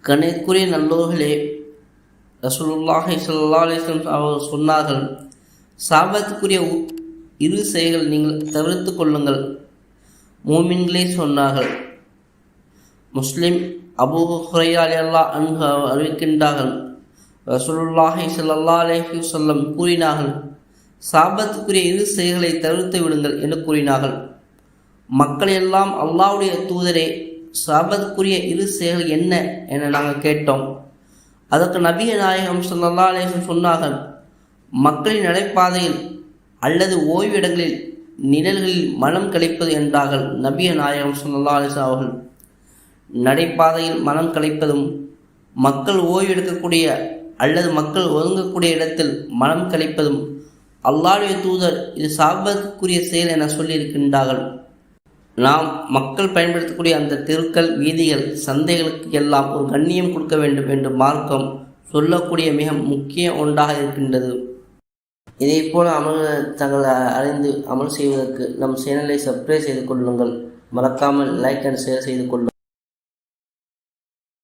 கணக்குரிய நல்லோர்களே, ரசூலுல்லாஹி ஸல்லல்லாஹு அலைஹி வஸல்லம் அவர்கள் சொன்னார்கள், சாபத்துக்குரிய இரு செயல்கள் நீங்கள் தவிர்த்து கொள்ளுங்கள். மூமின்களே சொன்னார்கள். முஸ்லிம் அபூ ஹுரைரா ரலியல்லாஹு அன்ஹு அறிவிக்கின்றார்கள், ரசூலுல்லாஹி ஸல்லல்லாஹு அலைஹி வஸல்லம் கூறினார்கள், சாபத்துக்குரிய இரு செயல்களை தவிர்த்து விடுங்கள் என்று கூறினார்கள். மக்கள் எல்லாம் அல்லாஹ்வுடைய தூதரே, சாபத்துக்குரிய இரு செயல்கள் என்ன என நாங்கள் கேட்டோம். அதற்கு நபிய நாயகம் ஸல்லல்லாஹு அலைஹி வஸல்லம் சொன்னார்கள், மக்களின் நடைபாதையில் அல்லது ஓய்விடங்களில் நிழல்களில் மனம் கழிப்பது என்றார்கள். நபிய நாயகம் ஸல்லல்லாஹு அலைஹி வஸல்லம் அவர்கள் நடைபாதையில் மனம் கழிப்பதும், மக்கள் ஓய்வெடுக்கக்கூடிய அல்லது மக்கள் ஒதுங்கக்கூடிய இடத்தில் மனம் கழிப்பதும் அல்லாஹ்வுடைய தூதர் இது சாபத்துக்குரிய செயல் என சொல்லியிருக்கின்றார்கள். நாம் மக்கள் பயன்படுத்தக்கூடிய அந்த தெருக்கள், வீதிகள், சந்தைகளுக்கு எல்லாம் ஒரு கண்ணியம் கொடுக்க வேண்டும் என்று மார்க்கம் சொல்லக்கூடிய மிக முக்கிய ஒன்றாக இருக்கின்றது. இதை போல அமல் தங்களை அறிந்து அமல் செய்வதற்கு நம் சேனலை சப்ஸ்கிரைப் செய்து கொள்ளுங்கள். மறக்காமல் லைக் அண்ட் ஷேர் செய்து கொள்ளுங்கள்.